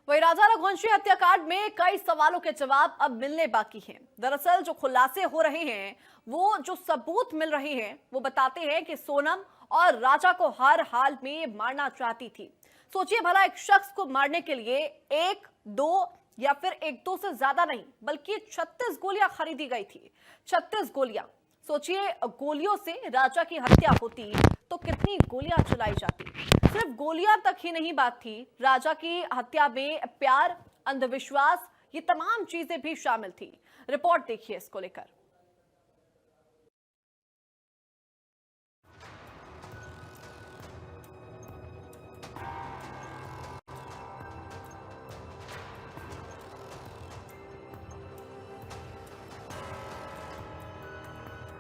वही राजा रघुवंशी हत्याकांड में कई सवालों के जवाब अब मिलने बाकी हैं। दरअसल जो खुलासे हो रहे हैं, वो जो सबूत मिल रहे हैं, वो बताते हैं कि सोनम और राजा को हर हाल में मारना चाहती थी। सोचिए भला, एक शख्स को मारने के लिए एक, दो या फिर एक दो से ज्यादा नहीं, बल्कि 36 गोलियां खरीदी गई थी। 36 गोलियां। सोचिए, गोलियों से राजा की हत्या होती तो कितनी गोलियां चलाई जाती। सिर्फ गोलियां तक ही नहीं बात थी, राजा की हत्या में प्यार, अंधविश्वास, ये तमाम चीजें भी शामिल थी। रिपोर्ट देखिए इसको लेकर।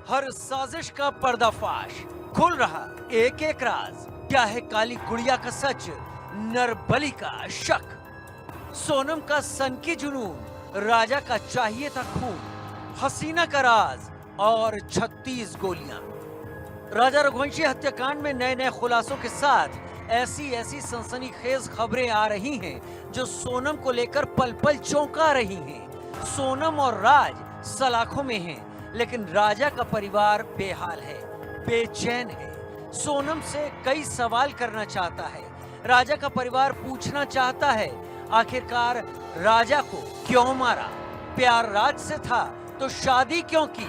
हर साजिश का पर्दाफाश, खुल रहा एक एक राज। क्या है काली गुड़िया का सच, नरबली का शक। सोनम का सनकी जुनून, राजा का चाहिए था खून। हसीना का राज और 36 गोलियां। राजा रघुवंशी हत्याकांड में नए नए खुलासों के साथ ऐसी सनसनीखेज खबरें आ रही हैं जो सोनम को लेकर पल पल चौंका रही हैं। सोनम और राज सलाखों में हैं, लेकिन राजा का परिवार बेहाल है, बेचैन है। सोनम से कई सवाल करना चाहता है। राजा का परिवार पूछना चाहता है, आखिरकार राजा को क्यों मारा? प्यार राज से था तो शादी क्यों की?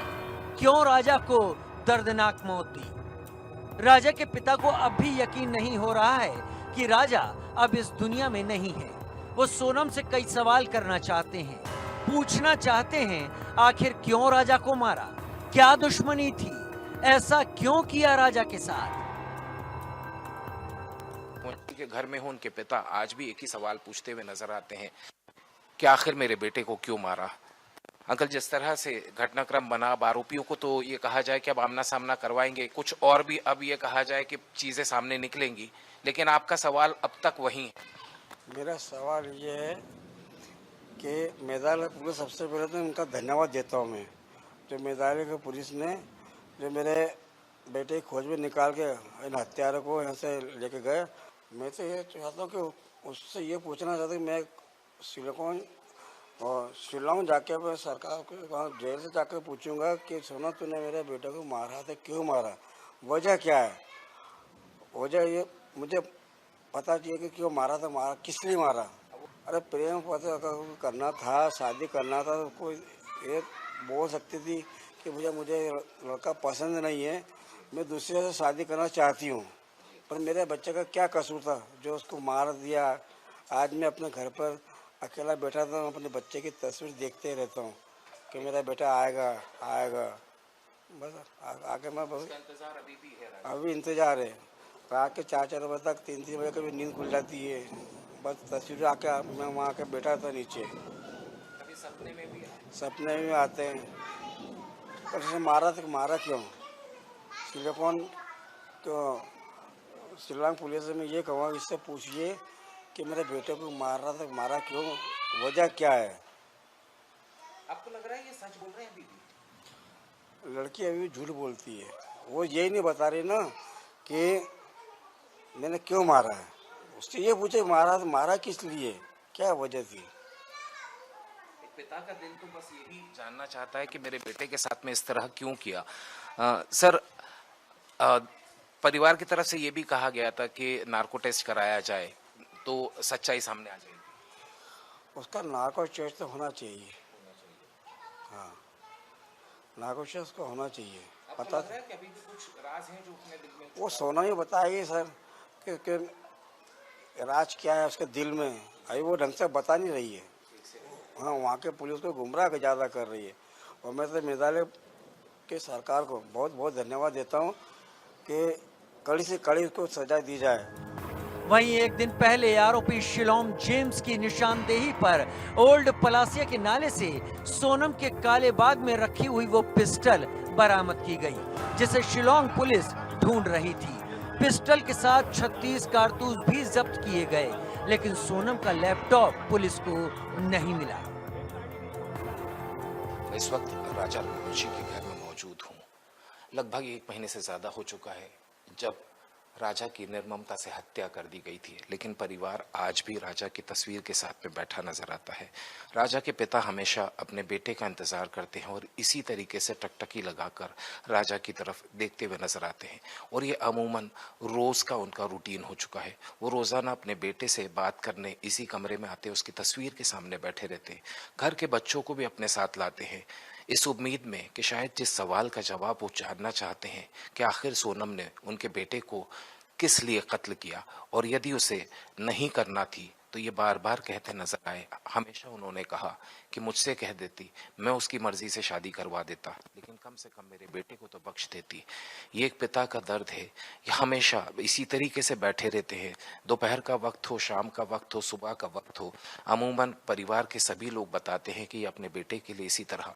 क्यों राजा को दर्दनाक मौत दी? राजा के पिता को अब भी यकीन नहीं हो रहा है कि राजा अब इस दुनिया में नहीं है। वो सोनम से कई सवाल करना चाहते हैं, पूछना चाहते हैं, आखिर क्यों राजा को मारा? क्या दुश्मनी थी? ऐसा क्यों किया राजा के साथ? उनके घर में हो उनके पिता आज भी एक ही सवाल पूछते हुए नजर आते हैं कि आखिर मेरे बेटे को क्यों मारा। अंकल, जिस तरह से घटनाक्रम बना, अब आरोपियों को तो ये कहा जाए कि अब आमना सामना करवाएंगे, कुछ और भी अब ये कहा जाए कि चीजें सामने निकलेंगी, लेकिन आपका सवाल अब तक वही है। मेरा सवाल ये है कि मेघालय पुलिस, सबसे पहले तो उनका धन्यवाद देता हूँ मैं, जो मेघालय की पुलिस ने जो मेरे बेटे की खोज में निकाल के इन हत्यारों को यहाँ से लेके गए। मैं तो ये चाहता हूँ कि उससे ये पूछना चाहता हूँ, मैं शिलोंग जाके मैं सरकार को वहाँ जेल से जाकर पूछूंगा कि सुनो, तूने मेरे बेटे को मारा था, क्यों मारा, वजह क्या है? वजह ये मुझे पता चाहिए कि क्यों मारा था, मारा किस लिए मारा। अरे प्रेम पता करना था, शादी करना था, तो कोई ये बोल सकती थी कि मुझे लड़का पसंद नहीं है, मैं दूसरे से शादी करना चाहती हूँ। पर मेरे बच्चे का क्या कसूर था जो उसको मार दिया? आज मैं अपने घर पर अकेला बैठा था, अपने बच्चे की तस्वीर देखते रहता हूँ कि मेरा बेटा आएगा आएगा। बस आगे मैं बस अभी इंतज़ार है। रात के 4-4 बजे तक, 3-3 बजे कभी नींद खुल जाती है। बस तस्वीर आके मैं वहाँ के बैठा था नीचे, कभी सपने में आते हैं। पर उसे मारा तो मारा क्यों? शिलोंग पुलिस में ये कहूँगा, इससे पूछिए कि मेरे बेटे को मार रहा था, मारा क्यों, वजह क्या है? आपको लग रहा है ये सच बोल रहे हैं? अभी लड़की अभी भी झूठ बोलती है। वो यही नहीं बता रही ना कि मैंने क्यों मारा है। उससे ये पूछे मारा तो मारा किस लिए, क्या वजह थी? एक पिता का दिल तो बस यही जानना चाहता है कि मेरे बेटे के साथ में इस तरह क्यों किया। सर, परिवार की तरफ से ये भी कहा गया था कि नार्को टेस्ट कराया जाए तो सच्चाई सामने आ जाएगी। उसका नार्को टेस्ट तो होना चाहिए। हाँ, नार्को टेस्ट को होना चाहिए। पता लग रहा है कि अभी भी कुछ राज हैं जो अपने दिल में, वो सोना ही बताएगी सर कि राज क्या है उसके दिल में। अभी वो ढंग से बता नहीं रही है। हाँ, वहाँ के पुलिस को गुमराह ज़्यादा कर रही है। और मैं तो मेघालय के सरकार को बहुत बहुत धन्यवाद देता हूँ कि कड़ी से कड़ी उसको सजा दी जाए। वहीं एक दिन पहले आरोपी शिलोंग जेम्स की निशानदेही पर ओल्ड पलासिया के नाले से सोनम के काले बाग में रखी हुई वो पिस्टल बरामद की गई, जिसे शिलोंग पुलिस ढूंढ रही थी। पिस्टल के साथ 36 कारतूस भी जब्त किए गए, लेकिन सोनम का लैपटॉप पुलिस को नहीं मिला। इस वक्त राजा रघुवंशी के घर में मौजूद हूँ। लगभग 1 महीने से ज्यादा हो चुका है जब राजा की निर्ममता से हत्या कर दी गई थी, लेकिन परिवार आज भी राजा की तस्वीर के साथ में बैठा नजर आता है। राजा के पिता हमेशा अपने बेटे का इंतजार करते हैं और इसी तरीके से टकटकी लगाकर राजा की तरफ देखते हुए नजर आते हैं, और ये अमूमन रोज का उनका रूटीन हो चुका है। वो रोजाना अपने बेटे से बात करने इसी कमरे में आते, उसकी तस्वीर के सामने बैठे रहते हैं, घर के बच्चों को भी अपने साथ लाते हैं, इस उम्मीद में कि शायद जिस सवाल का जवाब वो जानना चाहते हैं कि आखिर सोनम ने उनके बेटे को किस लिए कत्ल किया, और यदि उसे नहीं करना थी तो ये बार बार कहते नजर आए। हमेशा उन्होंने कहा कि मुझसे कह देती, मैं उसकी मर्जी से शादी करवा देता, लेकिन कम से कम मेरे बेटे को तो बख्श देती। ये एक पिता का दर्द है। ये हमेशा इसी तरीके से बैठे रहते हैं, दोपहर का वक्त हो, शाम का वक्त हो, सुबह का वक्त हो, अमूमन परिवार के सभी लोग बताते हैं कि ये अपने बेटे के लिए इसी तरह